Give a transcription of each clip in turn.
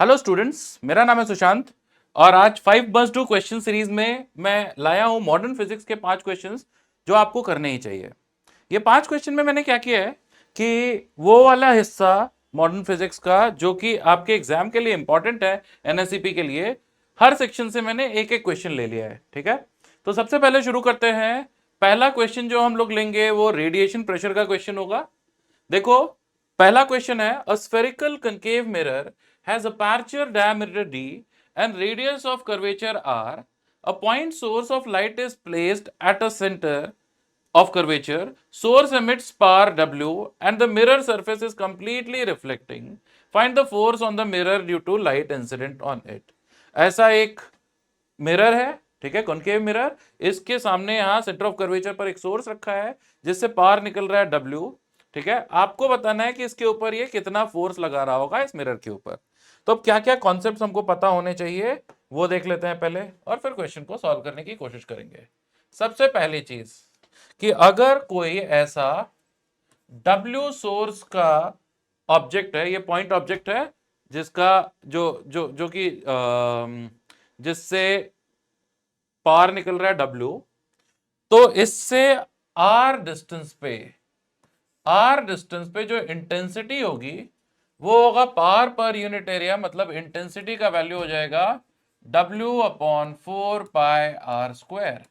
Hello students, मेरा नाम है सुशांत और आज 5 बस टू क्वेश्चन सीरीज में मैं लाया हूं मॉडर्न फिजिक्स के 5 क्वेश्चंस जो आपको करने ही चाहिए। ये 5 क्वेश्चन में मैंने क्या किया है कि वो वाला हिस्सा मॉडर्न फिजिक्स का जो कि आपके एग्जाम के लिए इंपॉर्टेंट है, एनएससीपी के लिए, हर सेक्शन से मैंने एक एक क्वेश्चन ले लिया है। ठीक है, तो सबसे पहले शुरू करते हैं। पहला क्वेश्चन जो हम लोग लेंगे वो रेडिएशन प्रेशर का क्वेश्चन होगा। देखो, पहला क्वेश्चन है, a spherical concave mirror has aperture diameter d and radius of curvature r. A point source of light is placed at a center of curvature. Source emits power w and the mirror surface is completely reflecting. Find the force on the mirror due to light incident on it. ऐसा एक mirror है, ठीक है, concave mirror. इसके सामने यहां centre of curvature पर एक सोर्स रखा है जिससे पावर निकल रहा है W। ठीक है, आपको बताना है कि इसके ऊपर ये कितना फोर्स लगा रहा होगा इस मिरर के ऊपर। तो अब क्या क्या कॉन्सेप्ट्स हमको पता होने चाहिए वो देख लेते हैं पहले, और फिर क्वेश्चन को सॉल्व करने की कोशिश करेंगे। सबसे पहली चीज कि अगर कोई ऐसा W सोर्स का ऑब्जेक्ट है, ये पॉइंट ऑब्जेक्ट है जिसका जो जो जो कि जिससे पावर निकल रहा है W, तो इससे आर डिस्टेंस पे जो इंटेंसिटी होगी वो होगा पावर पर यूनिट एरिया, मतलब इंटेंसिटी का वैल्यू हो जाएगा W/4πr²।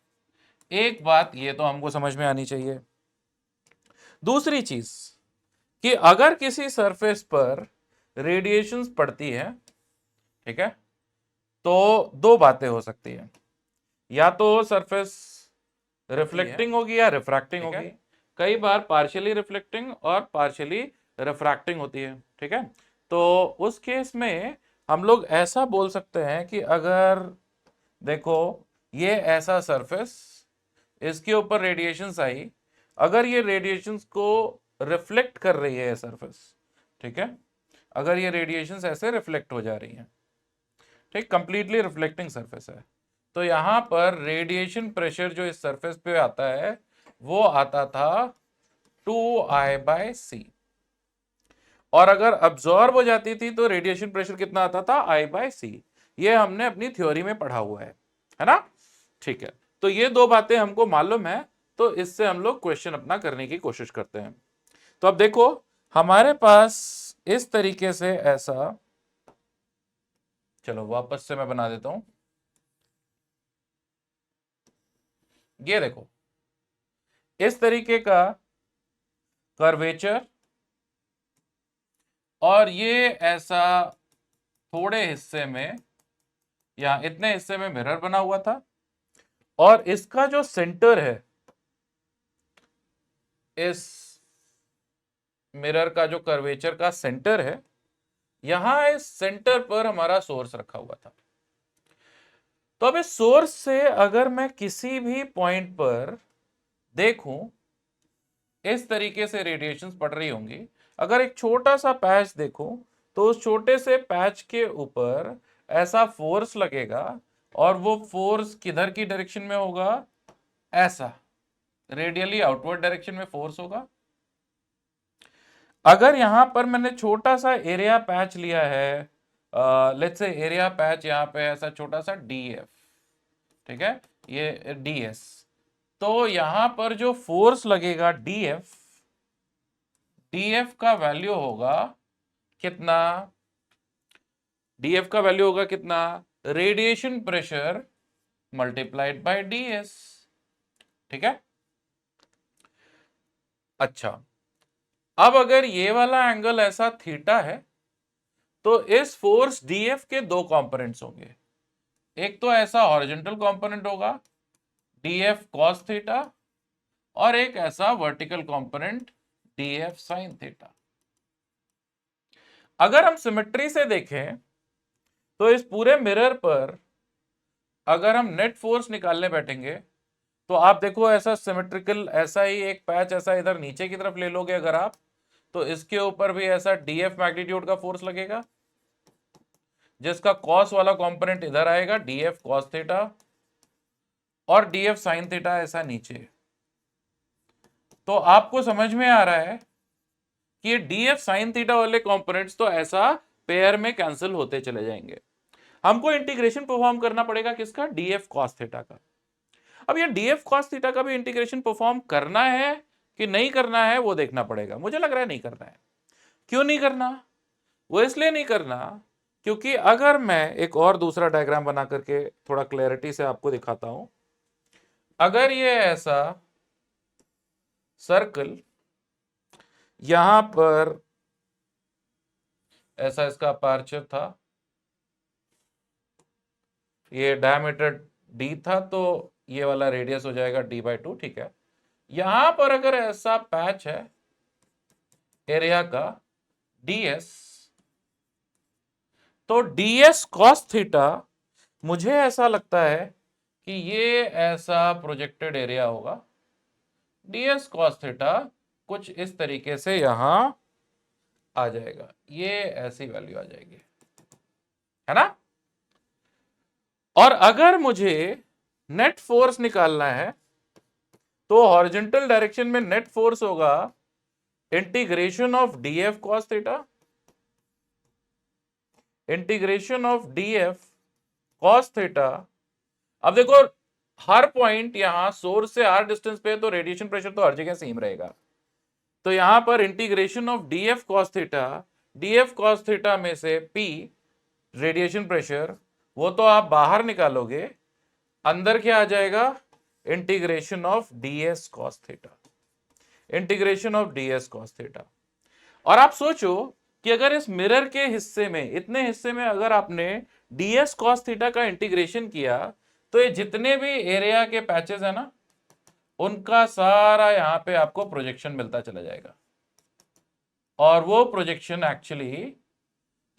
एक बात ये तो हमको समझ में आनी चाहिए। दूसरी चीज कि अगर किसी सरफेस पर रेडिएशंस पड़ती है, ठीक है, तो दो बातें हो सकती है, या तो सरफेस रिफ्लेक्टिंग होगी या रिफ्रैक्टिंग होगी। कई बार पार्शियली रिफ्लेक्टिंग और पार्शियली रिफ्रैक्टिंग होती है। ठीक है, तो उस केस में हम लोग ऐसा बोल सकते हैं कि अगर देखो ये ऐसा सरफेस, इसके ऊपर रेडिएशंस आई, अगर ये रेडिएशंस को रिफ्लेक्ट कर रही है सरफेस, ठीक है, अगर ये रेडिएशंस ऐसे रिफ्लेक्ट हो जा रही हैं, ठीक, कंप्लीटली रिफ्लेक्टिंग सरफेस है, तो यहां पर रेडिएशन प्रेशर जो इस सरफेस पे आता है वो आता था 2I/c, और अगर अब्सॉर्ब हो जाती थी तो रेडिएशन प्रेशर कितना आता था I/c। ये हमने अपनी थ्योरी में पढ़ा हुआ है ना। ठीक है, तो ये दो बातें हमको मालूम है, तो इससे हम लोग क्वेश्चन अपना करने की कोशिश करते हैं। तो अब देखो हमारे पास इस तरीके से ऐसा, चलो वापस से मैं बना देता हूं। ये देखो इस तरीके का कर्वेचर, और ये ऐसा थोड़े हिस्से में या इतने हिस्से में मिरर बना हुआ था, और इसका जो सेंटर है, इस मिरर का जो कर्वेचर का सेंटर है, यहां इस सेंटर पर हमारा सोर्स रखा हुआ था। तो अब इस सोर्स से अगर मैं किसी भी पॉइंट पर देखूं, इस तरीके से रेडिएशंस पड़ रही होंगी। अगर एक छोटा सा पैच देखूं तो उस छोटे से पैच के ऊपर ऐसा फोर्स लगेगा, और वो फोर्स किधर की डायरेक्शन में होगा, ऐसा रेडियली आउटवर्ड डायरेक्शन में फोर्स होगा। अगर यहां पर मैंने छोटा सा एरिया पैच लिया है, लेट्स से एरिया पैच यहां पे ऐसा छोटा सा df, ठीक है, ये ds, तो यहां पर जो फोर्स लगेगा df का वैल्यू होगा कितना, df का वैल्यू होगा कितना, radiation pressure multiplied by ds। ठीक है, अच्छा, अब अगर ये वाला एंगल ऐसा थीटा है तो इस फोर्स df के दो कंपोनेंट्स होंगे। एक तो ऐसा हॉरिजॉन्टल कंपोनेंट होगा df cos थीटा, और एक ऐसा vertical component df sin theta. अगर हम सिमेट्री से देखें तो इस पूरे मिरर पर अगर हम नेट फोर्स निकालने बैठेंगे तो आप देखो ऐसा सिमेट्रिकल, ऐसा ही एक पैच ऐसा इधर नीचे की तरफ ले लोगे अगर आप, तो इसके ऊपर भी ऐसा df मैग्नीट्यूड का फोर्स लगेगा, जिसका कॉस वाला कंपोनेंट इधर आएगा df cos थीटा, और df sin थीटा ऐसा नीचे। तो आपको समझ में आ रहा है कि ये df sin थीटा वाले कंपोनेंट्स तो ऐसा पेयर में कैंसिल होते चले जाएंगे। हमको इंटीग्रेशन परफॉर्म करना पड़ेगा किसका, डीएफ कॉस थीटा का। अब ये डीएफ कॉस थीटा का भी इंटीग्रेशन परफॉर्म करना है कि नहीं करना है वो देखना पड़ेगा। मुझे लग रहा है नहीं करना है। क्यों नहीं करना, वो इसलिए नहीं करना क्योंकि अगर मैं एक और दूसरा डायग्राम बना करके थोड़ा क्लैरिटी से आपको दिखाता हूं। अगर ये ऐसा सर्कल यहां पर ऐसा इसका अपर्चर था, ये डायमीटर d था, तो ये वाला रेडियस हो जाएगा d/2, ठीक है। यहां पर अगर ऐसा पैच है एरिया का ds, तो ds cos थीटा मुझे ऐसा लगता है कि ये ऐसा प्रोजेक्टेड एरिया होगा। ds cos थीटा कुछ इस तरीके से यहां आ जाएगा, ये ऐसी वैल्यू आ जाएगी, है ना। और अगर मुझे नेट फोर्स निकालना है तो हॉरिजॉन्टल डायरेक्शन में नेट फोर्स होगा integration of df cos theta, integration of df cos theta. अब देखो हर पॉइंट यहां सोर्स से r डिस्टेंस पे है तो रेडिएशन प्रेशर तो हर जगह सेम रहेगा। तो यहां पर integration of df cos theta, df cos theta में से p रेडिएशन प्रेशर, वो तो आप बाहर निकालोगे, अंदर क्या आ जाएगा, integration of ds cos theta, integration of ds cos theta. और आप सोचो कि अगर इस मिरर के हिस्से में, इतने हिस्से में अगर आपने ds cos थीटा का इंटीग्रेशन किया तो ये जितने भी एरिया के पैचेस है ना, उनका सारा यहां पे आपको प्रोजेक्शन मिलता चला जाएगा। और वो प्रोजेक्शन एक्चुअली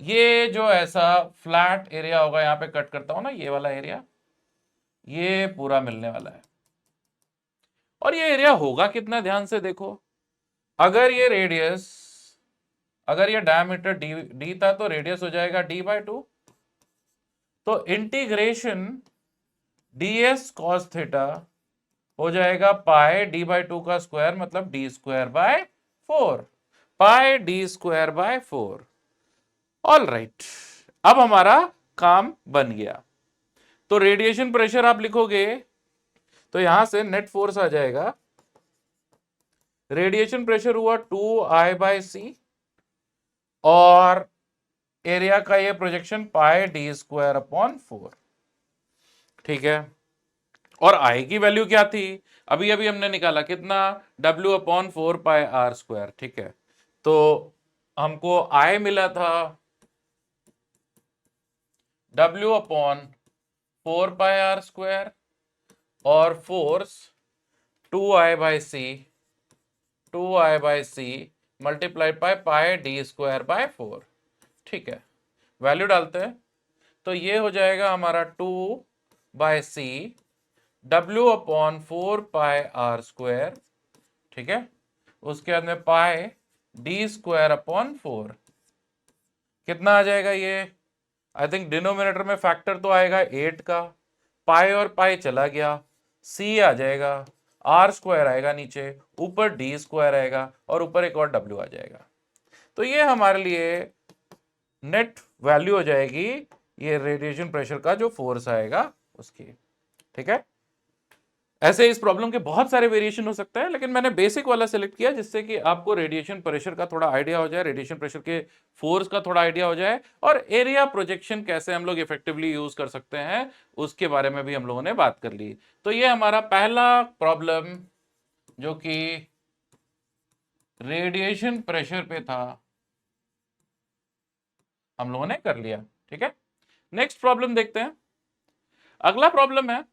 ये जो ऐसा फ्लैट एरिया होगा, यहां पे कट करता हूं ना, ये वाला एरिया, ये पूरा मिलने वाला है। और ये एरिया होगा कितना, ध्यान से देखो, अगर ये रेडियस, अगर ये डायमीटर d था तो रेडियस हो जाएगा d/2, तो इंटीग्रेशन ds cos थीटा हो जाएगा पाई d/2 का स्क्वायर, मतलब d²/4, पाई d²/4। ऑल राइट, अब हमारा काम बन गया। तो रेडिएशन प्रेशर आप लिखोगे तो यहां से नेट फोर्स आ जाएगा, रेडिएशन प्रेशर हुआ 2I/c और एरिया का ये प्रोजेक्शन पाई d²/4, ठीक है। और I की वैल्यू क्या थी, अभी अभी हमने निकाला कितना, W/4 पाई r², ठीक है। तो हमको I मिला था W/4 पाई r² और force 2I/c multiplied by pi d²/4, ठीक है। वैल्यू डालते हैं तो ये हो जाएगा हमारा 2/c W/4 पाई r², ठीक है। उसके बाद में पाई d²/4, कितना आ जाएगा ये, आई थिंक डिनोमिनेटर में फैक्टर तो आएगा 8 का, पाई और पाई चला गया, c आ जाएगा, r² आएगा नीचे, ऊपर d² आएगा और ऊपर एक और w आ जाएगा। तो ये हमारे लिए नेट वैल्यू हो जाएगी ये रेडिएशन प्रेशर का जो फोर्स आएगा उसकी, ठीक है। ऐसे इस प्रॉब्लम के बहुत सारे वेरिएशन हो सकते हैं, लेकिन मैंने बेसिक वाला सिलेक्ट किया जिससे कि आपको रेडिएशन प्रेशर का थोड़ा आइडिया हो जाए, रेडिएशन प्रेशर के फोर्स का थोड़ा आइडिया हो जाए, और एरिया प्रोजेक्शन कैसे हम लोग इफेक्टिवली यूज कर सकते हैं उसके बारे में भी हम लोगों ने बात कर ली। तो ये हमारा पहला प्रॉब्लम जो कि रेडिएशन प्रेशर पे था, हम लोगों ने कर लिया, ठीक है। नेक्स्ट प्रॉब्लम देखते हैं। अगला प्रॉब्लम है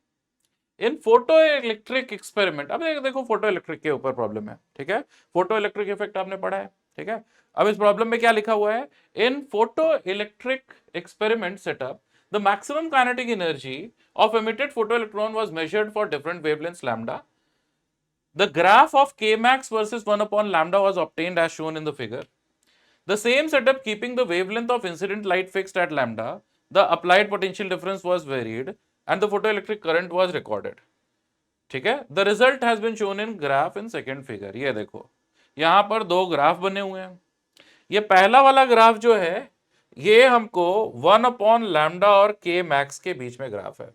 इन फोटो इलेक्ट्रिक एक्सपेरिमेंट। अब देखो फोटो इलेक्ट्रिक के ऊपर प्रॉब्लम है, ठीक है। फोटो इलेक्ट्रिक इफेक्ट आपने पढ़ा है, ठीक है। अब इस प्रॉब्लम में क्या लिखा हुआ है, in photoelectric experiment setup the maximum kinetic energy of emitted photoelectron was measured for different wavelengths lambda. The graph of Kmax versus 1 upon lambda was obtained as shown in the figure. The same setup keeping the wavelength of incident light fixed at lambda, the applied potential difference was varied and the photoelectric current was recorded, ठीक है। The result has been shown in graph in second figure। ये देखो यहां पर दो graph बने हुए हैं। ये पहला वाला ग्राफ जो है ये हमको 1/λ और k मैक्स के बीच में ग्राफ है,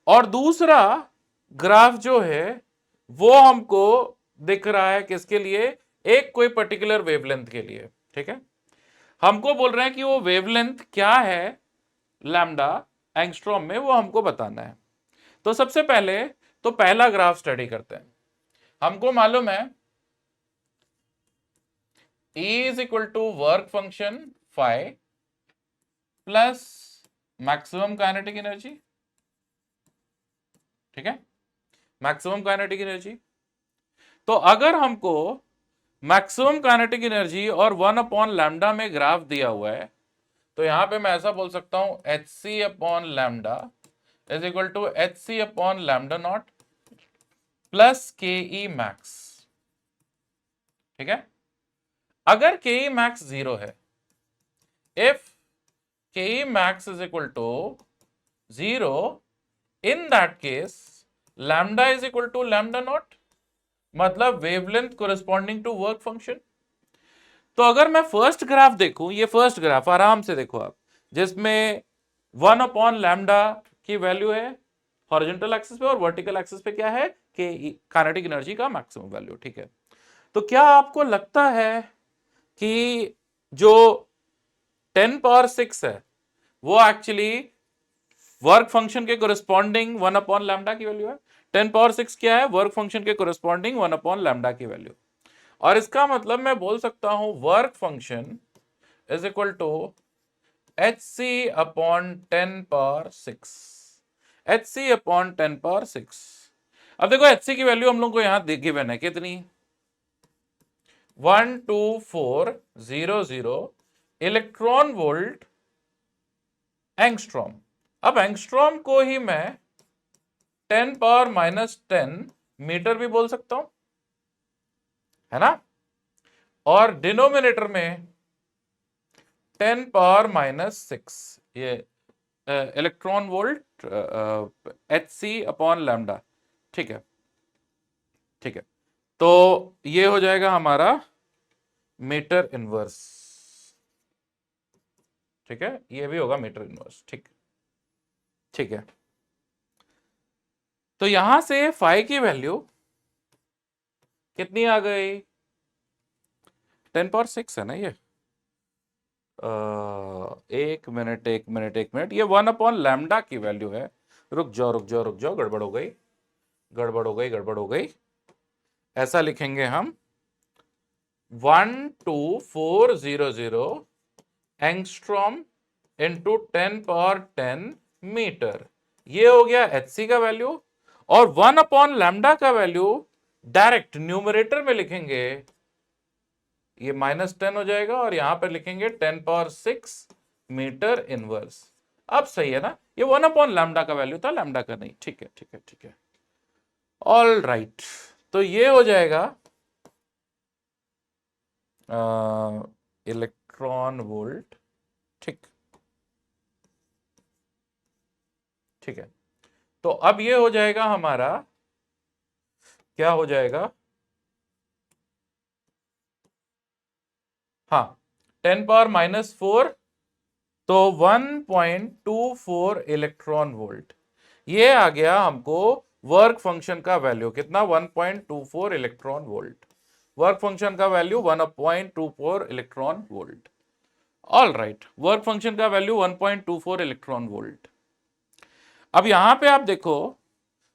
और दूसरा ग्राफ जो है वो हमको दिख रहा है किसके लिए, एक कोई पर्टिकुलर वेवलेंथ के लिए। ठीक है, हमको बोल रहे हैं कि वो वेवलेंथ क्या है लैम्डा एंगस्ट्रॉम में, वो हमको बताना है। तो सबसे पहले तो पहला ग्राफ स्टडी करते हैं। हमको मालूम है E is equal to work function phi plus maximum kinetic energy. ठीक है, मैक्सिमम काइनेटिक एनर्जी। तो अगर हमको मैक्सिमम काइनेटिक एनर्जी और 1/λ में ग्राफ दिया हुआ है, तो यहां पे मैं ऐसा बोल सकता हूं hc/λ is equal to hc/λ naught plus K E max. ठीक है, अगर के ई मैक्स 0 है, if K E max is equal to 0, in that case lambda is equal to lambda naught, मतलब wavelength corresponding to work function. तो अगर मैं first graph देखूं, ये फर्स्ट ग्राफ आराम से देखो आप, जिसमें 1/λ की वैल्यू है हॉरिजॉन्टल एक्सिस पे और वर्टिकल एक्सिस पे क्या है, कि काइनेटिक एनर्जी का मैक्सिमम वैल्यू। ठीक है, तो क्या आपको लगता है कि जो 10⁻⁶ है वो एक्चुअली वर्क फंक्शन के कोरिस्पॉन्डिंग 1/λ की वैल्यू है? 10⁻⁶ क्या है, वर्क फंक्शन के कोरिस्पॉन्डिंग 1/λ की वैल्यू। और इसका मतलब मैं बोल सकता हूं work function is equal to hc/10⁻⁶, hc/10⁻⁶। अब देखो hc की वैल्यू हम लोग को यहां गिवन है कितनी, 12400 इलेक्ट्रॉन वोल्ट एंगस्ट्रॉम। अब एंगस्ट्रॉम को ही मैं 10⁻⁻10 मीटर भी बोल सकता हूं, है ना, और डिनोमिनेटर में 10⁻⁻6 ये इलेक्ट्रॉन वोल्ट hc/λ। ठीक है, ठीक है, तो ये हो जाएगा हमारा मीटर इनवर्स। ठीक है, ये भी होगा मीटर इनवर्स। ठीक, ठीक है, तो यहां से फाइ की वैल्यू कितनी आ गई, 10⁻⁶ है ना ये, एक मिनट एक मिनट एक मिनट, ये 1/λ की वैल्यू है। रुक जाओ रुक जाओ रुक जाओ, गड़बड़ हो गई गड़बड़ हो गई गड़बड़ हो गई। ऐसा लिखेंगे हम 12400 एंगस्ट्रॉम इंटू 10⁻10 मीटर, ये हो गया hc का वैल्यू। और 1/λ का वैल्यू डायरेक्ट न्यूमरेटर में लिखेंगे, ये -10 हो जाएगा, और यहां पर लिखेंगे 10⁻⁶ मीटर इनवर्स। अब सही है ना, ये 1/λ का वैल्यू था, लैम्डा का नहीं। ठीक है, ठीक है, ठीक है, ऑल राइट। तो ये हो जाएगा इलेक्ट्रॉन वोल्ट। ठीक, ठीक है, तो अब ये हो जाएगा हमारा, क्या हो जाएगा, हाँ 10⁻⁻4, तो 1.24 इलेक्ट्रॉन वोल्ट, ये आ गया हमको वर्क फंक्शन का वैल्यू कितना, 1.24 इलेक्ट्रॉन वोल्ट। वर्क फंक्शन का value 1.24 electron volt. All right, work function का वैल्यू 1.24 इलेक्ट्रॉन वोल्ट। अब यहां पे आप देखो,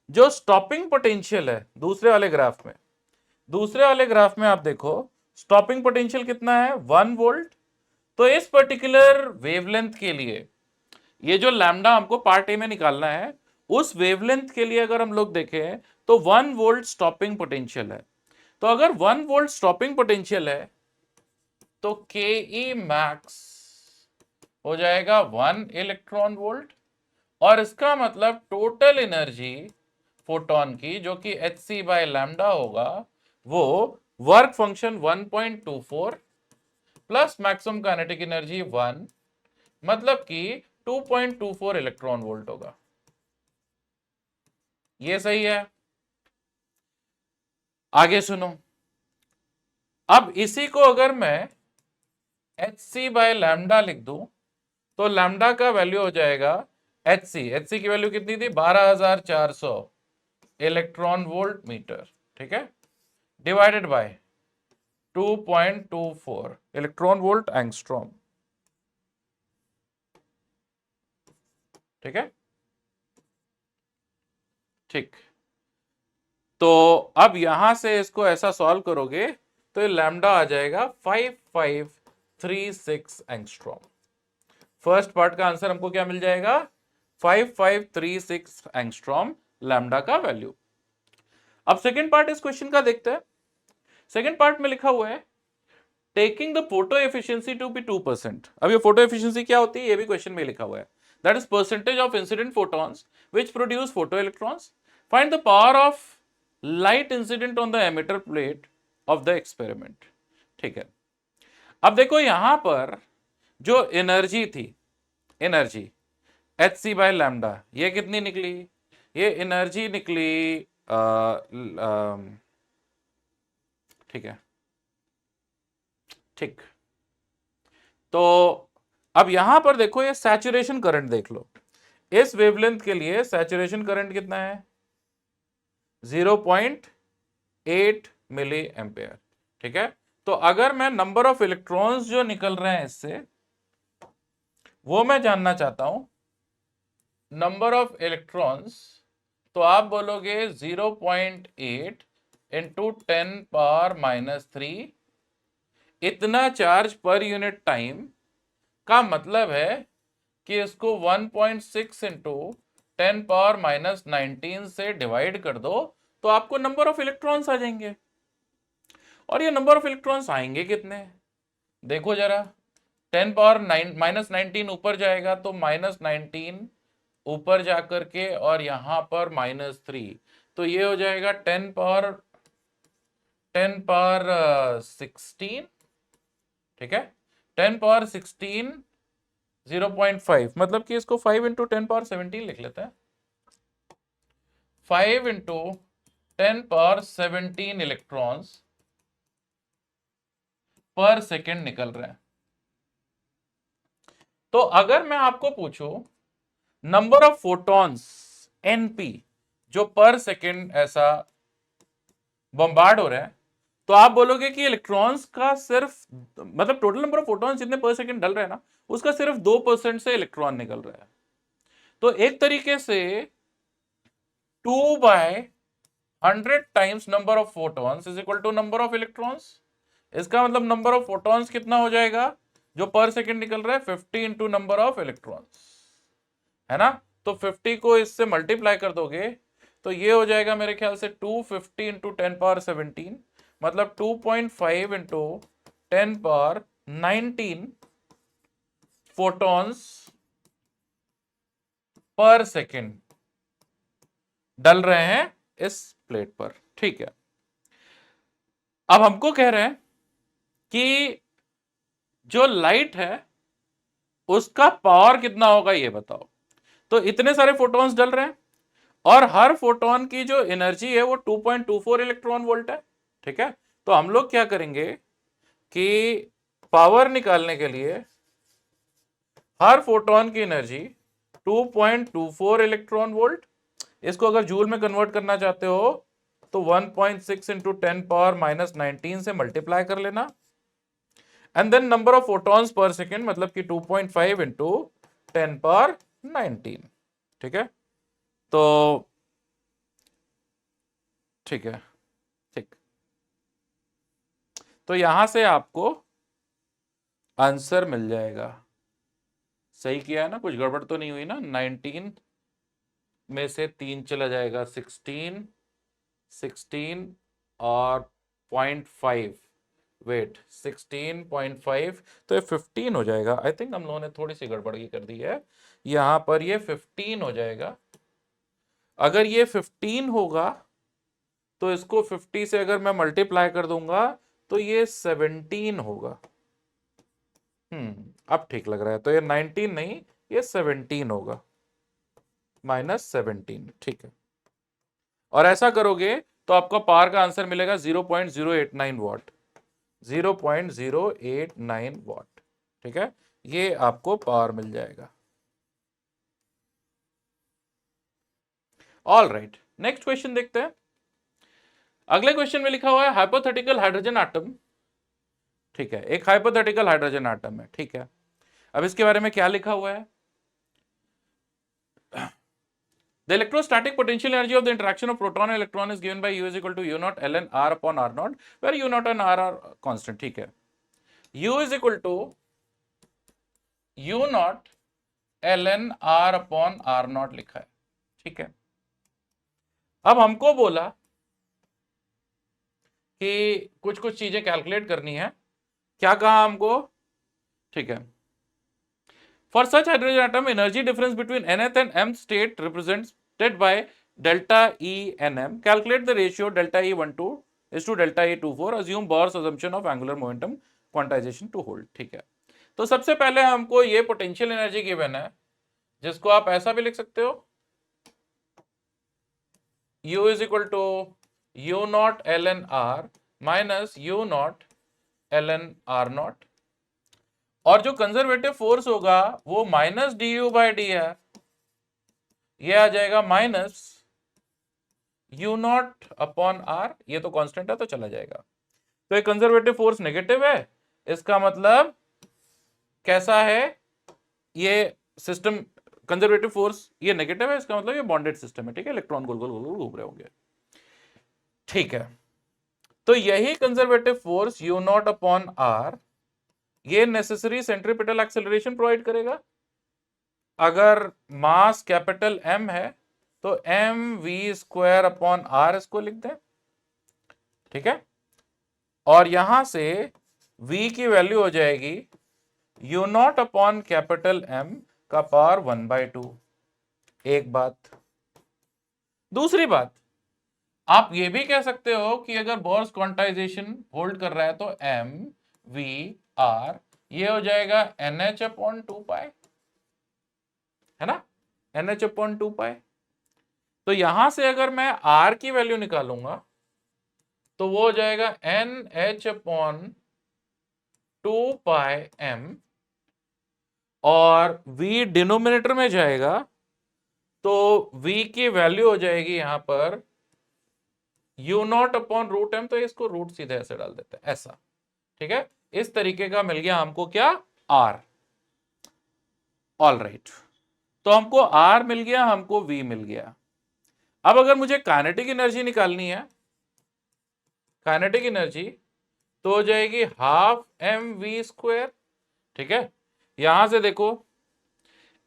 जो स्टॉपिंग पोटेंशियल है दूसरे वाले ग्राफ में, दूसरे वाले ग्राफ में आप देखो स्टॉपिंग पोटेंशियल कितना है, 1 वोल्ट। तो इस पर्टिकुलर वेवलेंथ के लिए, ये जो लैम्डा हमको पार्ट ए में निकालना है, उस वेवलेंथ के लिए अगर हम लोग देखें तो 1 वोल्ट स्टॉपिंग पोटेंशियल है। तो अगर 1 वोल्ट स्टॉपिंग पोटेंशियल है तो के ई मैक्स हो जाएगा 1 इलेक्ट्रॉन वोल्ट, और इसका मतलब टोटल एनर्जी फोटोन की, जो कि hc/λ होगा, वो work function 1.24 plus maximum kinetic energy 1, मतलब कि 2.24 इलेक्ट्रॉन वोल्ट होगा। ये सही है? आगे सुनो, अब इसी को अगर मैं hc/λ लिख दूं तो लैम्डा का वैल्यू हो जाएगा hc की वैल्यू कितनी थी 12400 इलेक्ट्रॉन वोल्ट मीटर, ठीक है, divided by 2.24 electron volt angstrom, ठीक है, ठीक। तो अब यहां से इसको ऐसा सॉल्व करोगे तो ये लैम्डा आ जाएगा 5536 एंगस्ट्रॉम। फर्स्ट पार्ट का आंसर हमको क्या मिल जाएगा 5536 एंगस्ट्रॉम लैम्डा का वैल्यू। अब सेकंड पार्ट इस क्वेश्चन का देखते हैं। सेकंड पार्ट में लिखा हुआ है taking the photo efficiency to be 2%। अब ये फोटो एफिशिएंसी क्या होती है ये भी क्वेश्चन में लिखा हुआ है, that is percentage of incident photons which produce photo electrons, find the power of light incident on the emitter plate of the experiment, ठीक है। अब देखो यहां पर जो एनर्जी थी, एनर्जी hc/λ ये कितनी निकली, ये एनर्जी निकली ठीक है, ठीक। तो अब यहां पर देखो ये सैचुरेशन करंट देख लो, इस वेवलेंथ के लिए सैचुरेशन करंट कितना है 0.8 मिली एम्पेयर, ठीक है। तो अगर मैं नंबर ऑफ इलेक्ट्रॉन्स जो निकल रहे हैं इससे वो मैं जानना चाहता हूं, नंबर ऑफ इलेक्ट्रॉन्स, तो आप बोलोगे 0.8 इंटू 10⁻³ इतना चार्ज पर यूनिट टाइम का मतलब है कि इसको 1.6 इंटू 10⁻19 से डिवाइड कर दो तो आपको नंबर ऑफ इलेक्ट्रॉन्स आ जाएंगे। और ये नंबर ऑफ इलेक्ट्रॉन्स आएंगे कितने देखो जरा, 10⁻⁻19 ऊपर जाएगा तो -19 ऊपर जाकर के और यहां पर -3, तो ये हो जाएगा 10⁻16, ठीक है, 10⁻16 0.5, मतलब कि इसको 5 इंटू 10⁻17 लिख लेते हैं, 5 इंटू 10⁻17 इलेक्ट्रॉन्स पर सेकेंड निकल रहे हैं। तो अगर मैं आपको पूछूं नंबर ऑफ फोटॉन्स एनपी जो पर सेकेंड ऐसा बम्बार्ड हो रहे हैं, तो आप बोलोगे कि इलेक्ट्रॉन्स का सिर्फ मतलब टोटल नंबर ऑफ फोटॉन्स जितने पर सेकेंड डल रहे हैं ना उसका सिर्फ 2% से इलेक्ट्रॉन निकल रहा है। तो एक तरीके से 2/100 times number of photons is equal to number of electrons. इसका मतलब नंबर ऑफ फोटॉन्स कितना हो जाएगा जो पर सेकेंड निकल रहा है 50 इंटू नंबर ऑफ इलेक्ट्रॉन्स, है ना। तो 50 को इससे मल्टीप्लाई कर दोगे तो ये हो जाएगा मेरे ख्याल से 250 इंटू 10⁻17, मतलब 2.5 इंटू 10⁻19 फोटॉन्स पर सेकेंड डल रहे हैं इस प्लेट पर, ठीक है। अब हमको कह रहे हैं कि जो लाइट है उसका पावर कितना होगा ये बताओ। तो इतने सारे फोटॉन्स डल रहे हैं और हर फोटॉन की जो एनर्जी है वो 2.24 इलेक्ट्रॉन वोल्ट है, ठीक है। तो हम लोग क्या करेंगे कि पावर निकालने के लिए हर फोटॉन की एनर्जी 2.24 इलेक्ट्रॉन वोल्ट, इसको अगर जूल में कन्वर्ट करना चाहते हो तो 1.6 इंटू 10⁻19 से मल्टीप्लाई कर लेना, and then number of photons per second मतलब कि 2.5 इंटू 10⁻19, ठीक है। तो ठीक है, ठीक। तो यहां से आपको आंसर मिल जाएगा। सही किया है ना, कुछ गड़बड़ तो नहीं हुई ना। 19 में से 3 चला जाएगा 16 और 0.5, वेट 16.5 तो ये 15 हो जाएगा। आई थिंक हम लोगों ने थोड़ी सी गड़बड़ी कर दी है, यहां पर ये 15 हो जाएगा। अगर ये 15 होगा तो इसको 50 से अगर मैं मल्टीप्लाई कर दूंगा तो ये 17 होगा। अब ठीक लग रहा है। तो ये 19 नहीं, ये 17 होगा, -17, ठीक है। और ऐसा करोगे तो आपका पावर का आंसर मिलेगा 0.089 वॉट, 0.089 वॉट, ठीक है, ये आपको पावर मिल जाएगा। ऑल राइट, नेक्स्ट क्वेश्चन देखते हैं। अगले क्वेश्चन में लिखा हुआ है हाइपोथेटिकल हाइड्रोजन आटम। ठीक है, एक हाइपोथेटिकल हाइड्रोजन आटम है। ठीक है, अब इसके बारे में क्या लिखा हुआ है? The electrostatic potential energy of the interaction of proton and electron is given by U is equal to U naught ln R upon R naught, where U naught and R are constant. ठीक है, U is equal to U naught ln R upon R naught लिखा है। ठीक है, अब हमको बोला कि कुछ कुछ चीजें कैलकुलेट करनी है। क्या कहा हमको? ठीक है, for such hydrogen atom energy difference between nth and mth state represented by delta E nm, calculate the ratio delta E12 is to delta E24, assume Bohr's assumption of angular momentum quantization to hold। ठीक है, तो सबसे पहले हमको ये potential energy given है, जिसको आप ऐसा भी लिख सकते हो, U is equal to U naught ln R minus U naught ln R naught, और जो कंजर्वेटिव फोर्स होगा वो minus D U by D है, ये आ जाएगा minus U naught upon R, ये तो कांस्टेंट है तो चला जाएगा। तो ये कंजर्वेटिव फोर्स नेगेटिव है, इसका मतलब कैसा है? ये सिस्टम कंजर्वेटिव फोर्स ये नेगेटिव है, इसका मतलब ये बॉन्डेड सिस्टम है। ठीक है, इलेक्ट्रॉन गोल गोल गोल गोल घूम रहे होंगे। ठीक है, तो यही conservative force U naught upon R ये नेसेसरी सेंट्रीपिटल एक्सेलरेशन प्रोवाइड करेगा। अगर मास कैपिटल एम है तो M V square upon R इसको लिख दें। ठीक है, और यहां से v की वैल्यू हो जाएगी U naught upon capital M का पावर 1/2। एक बात। दूसरी बात, आप ये भी कह सकते हो कि अगर बोर्स क्वांटाइजेशन होल्ड कर रहा है तो एम वी आर ये हो जाएगा NH अपॉन 2 है ना, NH अपॉन 2 तो यहां से अगर मैं R की वैल्यू निकालूंगा तो वो हो जाएगा NH अपॉन 2m, और V डिनोमिनेटर में जाएगा तो V की वैल्यू हो जाएगी यहां पर U naught upon root M, तो इसको रूट सीधे ऐसे डाल देते हैं ऐसा। ठीक है, इस तरीके का मिल गया हमको क्या? R। ऑल राइट, तो हमको R मिल गया, हमको V मिल गया। अब अगर मुझे काइनेटिक एनर्जी निकालनी है, काइनेटिक एनर्जी तो हो जाएगी हाफ एम वी स्क्वायर। ठीक है, यहां से देखो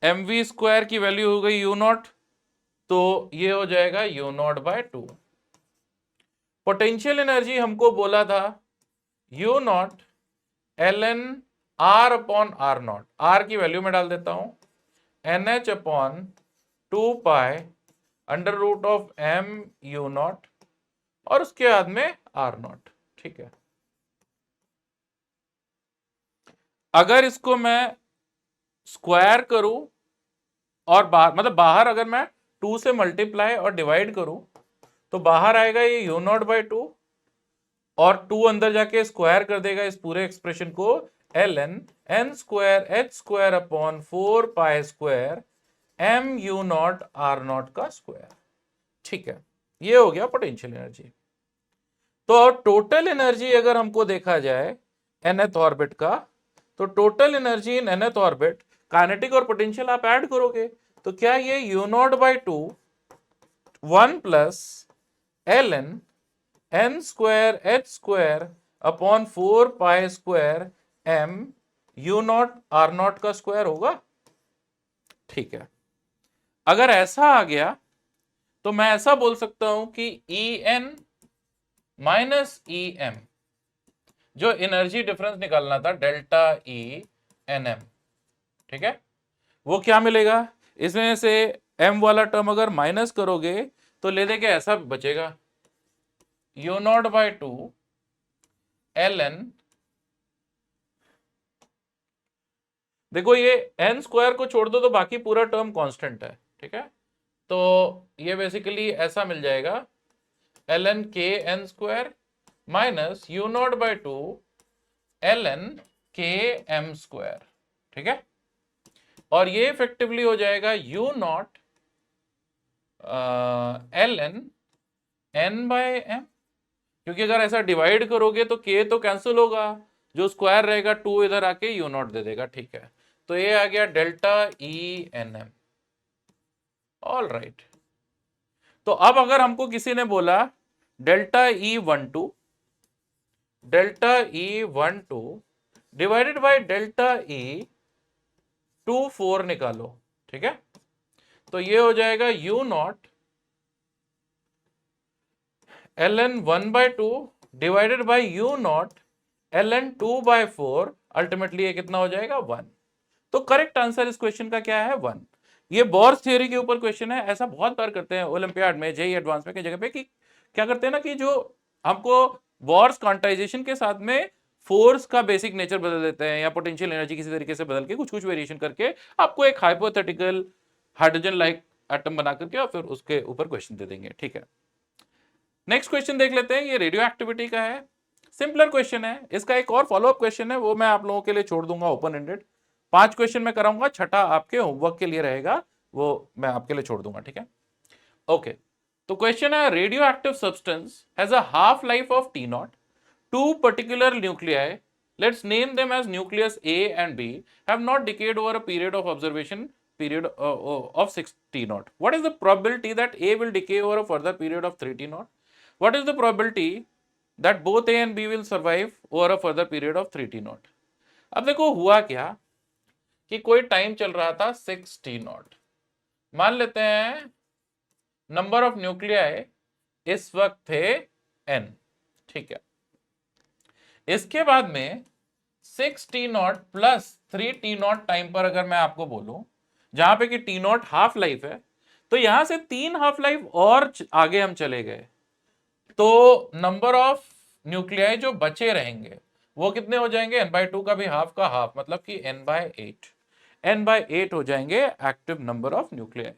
एम वी स्क्वायर की वैल्यू हो गई यू नॉट, तो ये हो जाएगा U naught by 2। Potential energy हमको बोला था U naught L N R upon R naught, R की वैल्यू में डाल देता हूं NH upon 2 under root of M U naught और उसके बाद में आर नॉट। ठीक है, अगर इसको मैं स्क्वायर करूं और बाहर मतलब बाहर अगर मैं 2 से मल्टीप्लाई और डिवाइड करूं तो बाहर आएगा ये यू नॉट बाई 2 और 2 अंदर जाके स्क्वायर कर देगा इस पूरे एक्सप्रेशन को, ln n square h square upon 4 square m U naught R naught का स्क्वायर। ठीक है, ये हो गया पोटेंशियल एनर्जी। तो टोटल एनर्जी अगर हमको देखा जाए nth ऑर्बिट का, तो total energy in nth orbit, kinetic और पोटेंशियल आप ऐड करोगे तो क्या ये U naught by 2 1 plus ln n square h square upon 4 square m U naught R naught का स्क्वायर होगा। ठीक है, अगर ऐसा आ गया तो मैं ऐसा बोल सकता हूं कि En माइनस em, जो एनर्जी डिफरेंस निकालना था डेल्टा E nm, ठीक है, वो क्या मिलेगा? इसमें से m वाला टर्म अगर माइनस करोगे तो ले देके ऐसा बचेगा यू नॉट बाई 2 ln, देखो ये n स्क्वायर को छोड़ दो तो बाकी पूरा टर्म कांस्टेंट है। ठीक है, तो ये बेसिकली ऐसा मिल जाएगा ln k n square minus U naught by 2 ln K M square, ठीक है। और ये इफेक्टिवली हो जाएगा U naught L N N by M, क्योंकि अगर ऐसा डिवाइड करोगे तो के तो कैंसिल होगा, जो स्क्वायर रहेगा 2 इधर आके यू नॉट दे देगा, ठीक है। तो ये आ गया delta E N M. All right, तो अब अगर हमको किसी ने बोला delta E 12 divided by delta E 24 निकालो, ठीक है। तो ये हो जाएगा U naught L N 1/2 divided by U naught L N 2/4, ultimately ये कितना हो जाएगा 1। तो करेक्ट आंसर इस क्वेश्चन का क्या है 1। ये बोर्स थ्योरी के ऊपर क्वेश्चन है, ऐसा बहुत बार करते हैं ओलंपियाड में, जेईई एडवांस में की जगह पे, कि क्या करते हैं ना कि जो हमको बोर्स क्वांटाइजेशन के साथ में फोर्स का बेसिक नेचर बदल देते हैं या पोटेंशियल एनर्जी किसी तरीके से बदल के कुछ कुछ वेरिएशन करके आपको एक हाइपोथेटिकल हाइड्रोजन लाइक एटम बना करके और फिर उसके ऊपर क्वेश्चन दे देंगे, ठीक है। नेक्स्ट क्वेश्चन देख लेते हैं, ये रेडियो एक्टिविटी का है, सिंपलर क्वेश्चन है। इसका एक और फॉलोअप क्वेश्चन है, वो मैं आप लोगों के लिए छोड़ दूंगा ओपन एंडेड। 5 क्वेश्चन मैं कराऊंगा, छठा आपके होमवर्क के लिए रहेगा, वो मैं आपके लिए छोड़ दूंगा, ठीक है। ओके, तो क्वेश्चन है radioactive substance has a half life of T naught, two particular nuclei, let's name them as nucleus A and B, have not decayed over a period of observation period of 6 T naught. What is the probability that A will decay over a further period of 3 T naught? What is the probability that both A and B will survive over a further period of 3 T naught? अब देखो हुआ क्या कि कोई time चल रहा था 6 T naught, मान लेते हैं नंबर ऑफ न्यूक्लियाई इस वक्त थे n, ठीक है। इसके बाद में 6 T not plus 3 T not time पर अगर मैं आपको बोलूं, जहां पे कि T नॉट हाफ लाइफ है, तो यहां से 3 हाफ लाइफ और आगे हम चले गए, तो नंबर ऑफ न्यूक्लियाई जो बचे रहेंगे वो कितने हो जाएंगे, n/2 का भी हाफ का हाफ, मतलब कि n/8 हो जाएंगे एक्टिव नंबर ऑफ न्यूक्लियाई,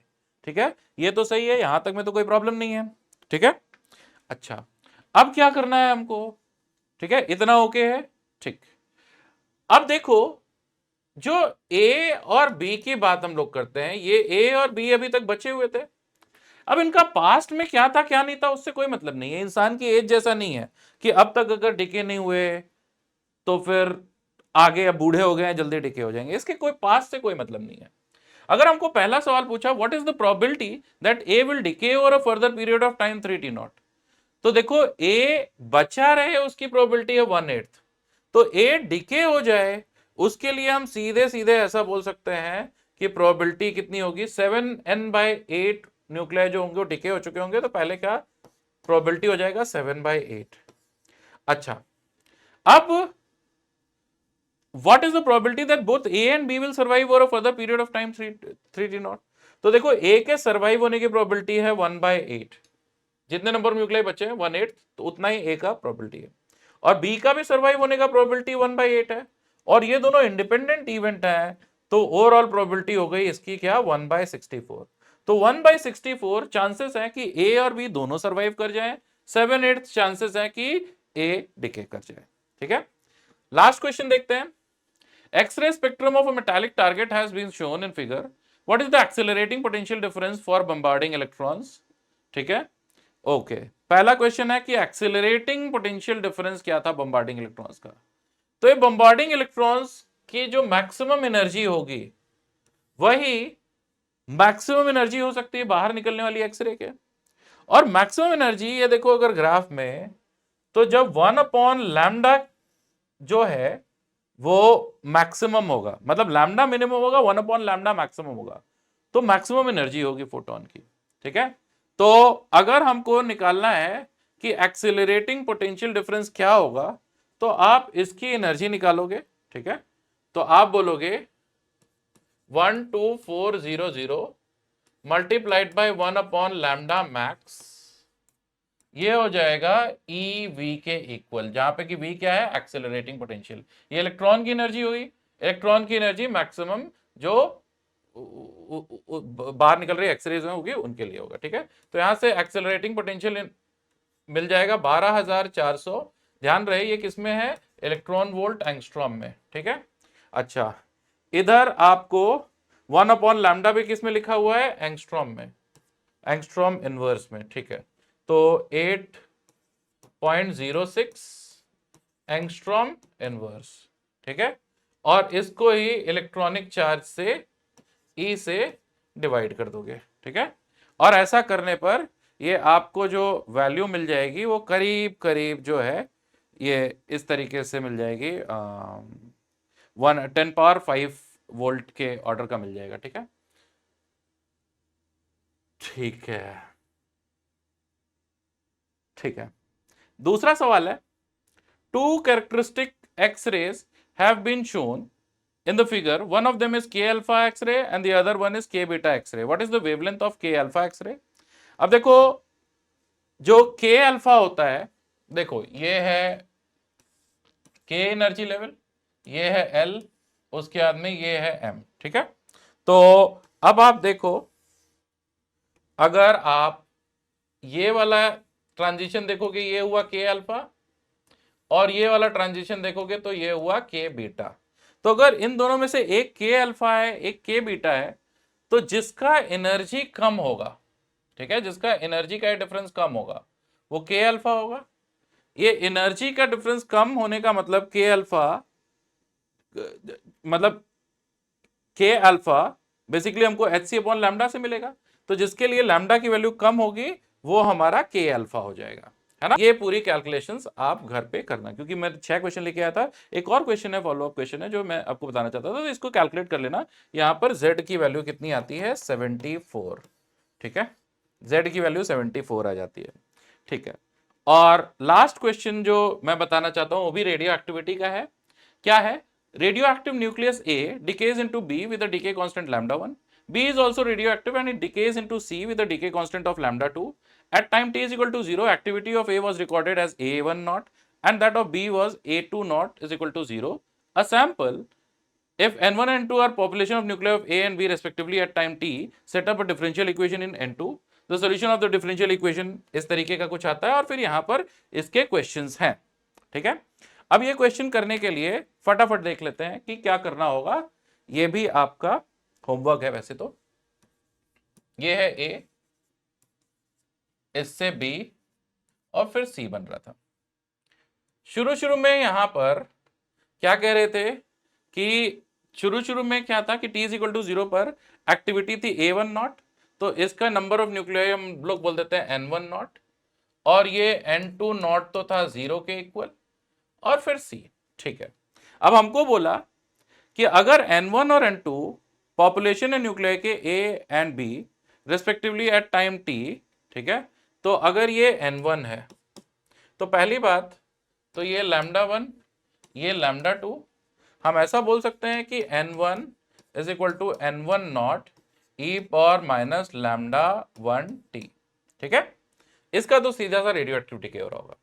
ठीक है। ये तो सही है, यहां तक में तो कोई प्रॉब्लम नहीं है, ठीक है। अच्छा, अब क्या करना है हमको, ठीक है, इतना ओके है, ठीक। अब देखो, जो ए और बी की बात हम लोग करते हैं, ये ए और बी अभी तक बचे हुए थे। अब इनका पास्ट में क्या था क्या नहीं था उससे कोई मतलब नहीं है, इंसान की एज जैसा नहीं है कि अब तक अगर डिके नहीं हुए तो फिर आगे अब बूढ़े हो गए हैं जल्दी डिके हो जाएंगे, इसके कोई पास्ट से कोई मतलब नहीं है। अगर हमको पहला सवाल पूछा what is the probability that A will decay over a further period of time 3 T naught, तो देखो ए बचा रहे उसकी प्रोबेबिलिटी है 1/8, तो ए डिके हो जाए उसके लिए हम सीधे सीधे ऐसा बोल सकते हैं कि प्रोबेबिलिटी कितनी होगी, 7n/8 न्यूक्लियाई जो होंगे वो डिके हो चुके होंगे, तो पहले क्या प्रोबेबिलिटी हो जाएगा 7/8। अच्छा, अब what is the probability that both A and B will survive over a further period of time 3 T naught, तो देखो ए के सर्वाइव होने की प्रोबेबिलिटी है 1/8, जितने नंबर न्यूक्लियाई बचे हैं 1/8, तो उतना ही ए का प्रोबेबिलिटी है, और बी का भी सर्वाइव होने का प्रोबेबिलिटी 1/8 है, और ये दोनों इंडिपेंडेंट इवेंट है, तो ओवरऑल प्रोबेबिलिटी हो गई इसकी क्या 1/64, तो 1/64 चांसेस है कि ए और बी दोनों सर्वाइव कर जाएं, 7/8 चांसेस है कि ए डिके कर जाए, ठीक है। लास्ट क्वेश्चन देखते हैं, X-ray spectrum of a metallic target has been shown in figure, what is the accelerating potential difference for bombarding electrons, ठीक है। ओके, पहला क्वेश्चन है कि एक्सेलरेटिंग पोटेंशियल डिफरेंस क्या था बम्बार्डिंग इलेक्ट्रॉन्स का, तो ये बम्बार्डिंग इलेक्ट्रॉन्स की जो मैक्सिमम एनर्जी होगी वही मैक्सिमम एनर्जी हो सकती है बाहर निकलने वाली एक्सरे के, और मैक्सिमम एनर्जी ये देखो अगर ग्राफ में, तो जब 1/λ जो है वो मैक्सिमम होगा, मतलब लैम्डा मिनिमम होगा 1/λ मैक्सिमम होगा, तो मैक्सिमम एनर्जी होगी फोटोन की, ठीक है। तो अगर हमको निकालना है कि एक्सेलरेटिंग पोटेंशियल डिफरेंस क्या होगा, तो आप इसकी एनर्जी निकालोगे, ठीक है। तो आप बोलोगे 12400 मल्टीप्लाइड बाय 1/λ मैक्स, ये हो जाएगा ई वी के इक्वल, जहां पे कि वी क्या है एक्सेलरेटिंग पोटेंशियल, ये इलेक्ट्रॉन की एनर्जी हुई, इलेक्ट्रॉन की एनर्जी मैक्सिमम जो बाहर निकल रही एक्सरेज होगी उनके लिए होगा, ठीक है। तो यहां से एक्सेलरेटिंग पोटेंशियल मिल जाएगा 12,400, ध्यान रहे ये किसमें है, इलेक्ट्रॉन वोल्ट एंगस्ट्रॉम में, ठीक है। अच्छा, इधर आपको 1/λ भी किस में लिखा हुआ है, एंगस्ट्रॉम में, एंगस्ट्रॉम इनवर्स में, ठीक है। तो 8.06 एंगस्ट्रॉम इनवर्स, ठीक है। और इसको ही इलेक्ट्रॉनिक चार्ज से ई से डिवाइड कर दोगे, ठीक है। और ऐसा करने पर ये आपको जो वैल्यू मिल जाएगी वो करीब करीब जो है ये इस तरीके से मिल जाएगी, 10⁵ वोल्ट के ऑर्डर का मिल जाएगा, ठीक है। ठीक है, ठीक है। दूसरा सवाल है, two characteristic X-rays have been shown in the figure. One of them is k alpha x-ray and the other one is k beta x-ray. What is the wavelength of k alpha x-ray? अब देखो, जो k alpha होता है, देखो ये है k energy level, ये है L, उसके बाद में ये है M, ठीक है। तो अब आप देखो, अगर आप ये वाला ट्रांजिशन देखोगे ये हुआ k alpha, और ये वाला ट्रांजिशन देखोगे तो ये हुआ k बीटा। तो अगर इन दोनों में से एक k अल्फा है एक k बीटा है, तो जिसका एनर्जी कम होगा, ठीक है, जिसका एनर्जी का डिफरेंस कम होगा वो k अल्फा होगा। ये एनर्जी का डिफरेंस कम होने का मतलब k अल्फा, मतलब k अल्फा बेसिकली हमको hc/λ से मिलेगा। तो जिसके लिए लैम्डा की वैल्यू कम होगी वो हमारा k अल्फा हो जाएगा, है ना। ये पूरी कैलकुलेशंस आप घर पे करना, क्योंकि मैं 6 क्वेश्चन लेके आया था। एक और क्वेश्चन है, फॉलो अप क्वेश्चन है जो मैं आपको बताना चाहता था, तो इसको कैलकुलेट कर लेना। यहाँ पर z की वैल्यू कितनी आती है, 74, ठीक है। z की वैल्यू 74 आ जाती है, ठीक है। और लास्ट क्वेश्चन जो मैं बताना चाहता हूं वो भी रेडियो एक्टिविटी का है। क्या है, radioactive nucleus A decays into B with a decay constant λ1. B is also radioactive and it decays into C with a decay constant of λ2. At time t is equal to 0, activity of A was recorded as A1 naught and that of B was A2 naught is equal to 0. A sample, if N1 and N2 are population of nuclei of A and B respectively at time t, set up a differential equation in N2. The solution of the differential equation इस तरीके का कुछ आता है और फिर यहाँ पर इसके क्वेश्चंस हैं, ठीक है। अब ये क्वेश्चन करने के लिए फटाफट देख लेते हैं कि क्या करना होगा। ये भी आपका होमवर्क है वैसे तो। ये है A, इससे B और फिर C बन रहा था। शुरू शुरू में यहां पर क्या कह रहे थे कि शुरू में क्या था कि t = 0 पर एक्टिविटी थी A1 नॉट, तो इसका नंबर ऑफ न्यूक्लियाई हम लोग बोल देते हैं N1 नॉट, और ये N2 नॉट तो था 0 के इक्वल, और फिर C, ठीक है। अब हमको बोला कि अगर N1 और N2 पॉपुलेशन है न्यूक्लियाई के A and B respectively at time t, ठीक है, तो अगर ये N1 है तो पहली बात तो ये λ1 ये λ2, हम ऐसा बोल सकते हैं कि N1 = N1 नॉट e⁻⁻λ1t, ठीक है। इसका तो सीधा सा रेडियो एक्टिविटी के हो रहा होगा।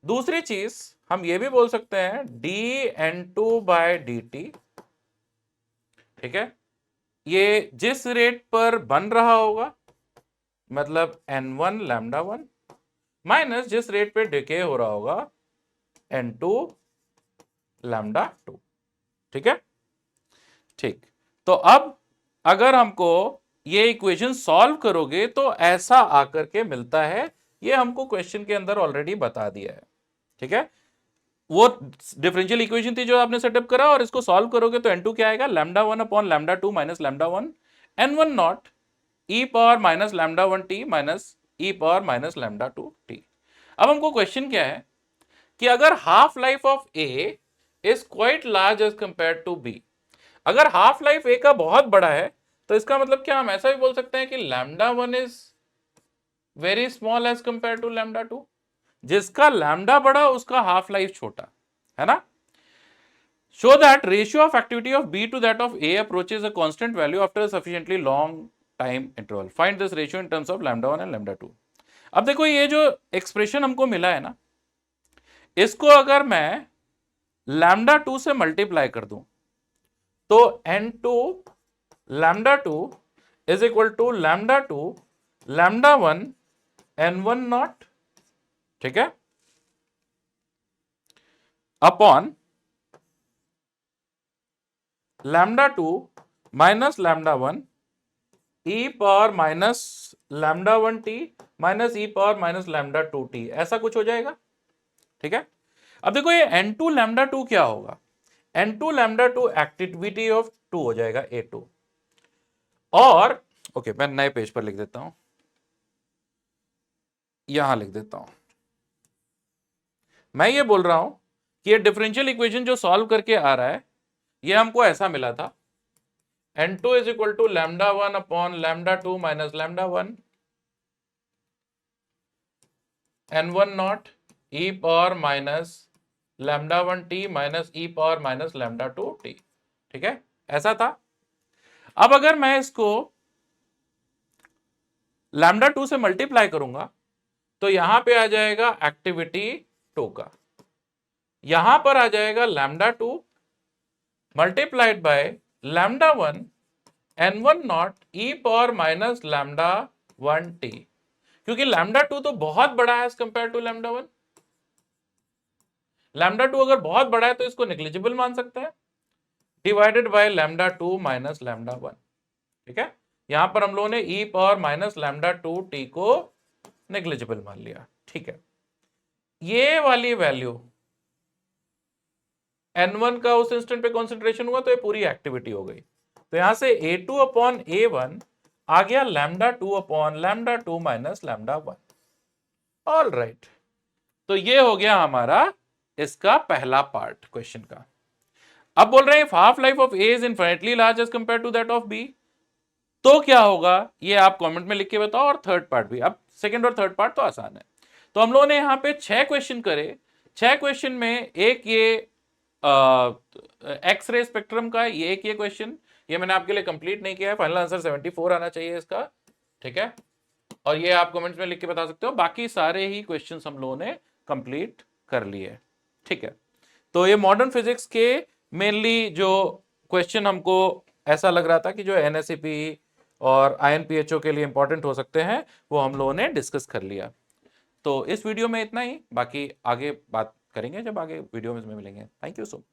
दूसरी चीज हम ये भी बोल सकते हैं dN2/dt, ठीक है, ये जिस रेट पर बन रहा होगा मतलब N1 λ1 माइनस जिस रेट पे डिके हो रहा होगा N2 λ2, ठीक है, ठीक। तो अब अगर हमको ये इक्वेशन सॉल्व करोगे तो ऐसा आकर के मिलता है, ये हमको क्वेश्चन के अंदर ऑलरेडी बता दिया है, ठीक है। वो डिफरेंशियल इक्वेशन थी जो आपने सेटअप करा और इसको सॉल्व करोगे तो N2 क्या आएगा, λ1/λ2 minus λ1 N1 not e⁻⁻λ1t minus e⁻⁻λ2t। अब हमको क्वेश्चन क्या है कि अगर half life of A is quite large as compare to B, अगर हाफ लाइफ ए का बहुत बड़ा है तो इसका मतलब क्या हम ऐसा भी बोल सकते हैं कि λ1 is very small as compare to λ2, जिसका लैम्डा बड़ा उसका हाफ लाइफ छोटा, है ना। So that ratio of activity of B to that of A approaches a constant value after a sufficiently long time interval, find this ratio in terms of λ1 and λ2। अब देखो ये जो expression हमको मिला है ना, इसको अगर मैं λ2 से मल्टीप्लाई कर दूं तो N2 λ2 is equal to λ2 λ1 N1 naught, ठीक है। Upon lambda 2 minus lambda 1 E power minus lambda 1 T minus E power minus lambda 2 T, ऐसा कुछ हो जाएगा। ठीक है, अब देखो ये n2 लैम्डा 2 क्या होगा, n2 लैम्डा 2 एक्टिविटी ऑफ 2 हो जाएगा a2। और ओके, मैं नए पेज पर लिख देता हूं, यहां लिख देता हूं। मैं ये बोल रहा हूं कि ये डिफरेंशियल इक्वेशन जो सॉल्व करके आ रहा है, ये हमको ऐसा मिला था, n2 is equal to lambda 1 upon lambda 2 minus lambda 1 n1 naught E power minus lambda 1 T minus E power minus lambda 2 T. ठीक है, ऐसा था। अब अगर मैं इसको लैम्डा 2 से मल्टीप्लाई करूंगा तो यहां पे आ जाएगा एक्टिविटी 2 का, यहां पर आ जाएगा lambda 2 multiplied by lambda 1 n1 naught E power minus lambda 1 T, क्योंकि लैम्डा 2 तो बहुत बड़ा है as compare to lambda 1। Lambda 2 अगर बहुत बड़ा है तो इसको नेग्लिजिबल मान सकता है, divided by lambda 2 minus lambda 1। ठीक है, यहां पर हम लोगों ने ई पावर माइनस लैम्डा 2 टी को नेग्लिजिबल मान लिया। ठीक है, ये वाली वैल्यू n1 का उस इंस्टेंट पे कॉन्सेंट्रेशन हुआ तो ये पूरी एक्टिविटी हो गई, तो यहां से a2 अपॉन a1 आ गया lambda 2 upon lambda 2 minus lambda 1। All right, तो ये हो गया हमारा इसका पहला पार्ट क्वेश्चन का। अब बोल रहे हैं half life of A is infinitely large as compare to that of B, तो क्या होगा ये आप कमेंट में लिख के बताओ, और थर्ड पार्ट भी। अब सेकंड और थर्ड पार्ट तो आसान है। तो हम लोगों ने यहां पे 6 क्वेश्चन करे, 6 क्वेश्चन में एक ये एक्स रे स्पेक्ट्रम का, ये एक ये क्वेश्चन, ये मैंने आपके लिए कंप्लीट नहीं किया है, फाइनल आंसर 74 आना चाहिए इसका। ठीक है, और ये आप कमेंट्स में लिख के बता सकते हो, बाकी सारे ही क्वेश्चंस हम लोगों ने कंप्लीट कर लिए। ठीक है, तो ये मॉडर्न फिजिक्स के मेनली जो क्वेश्चन हमको ऐसा लग रहा था कि जो एनएसईपी और आईएनपीएचओ के लिए इंपॉर्टेंट हो सकते हैं, वो हम लोगों ने डिस्कस कर लिया। तो इस वीडियो में इतना ही, बाकी आगे बात करेंगे जब आगे वीडियो में मिलेंगे। Thank you so much.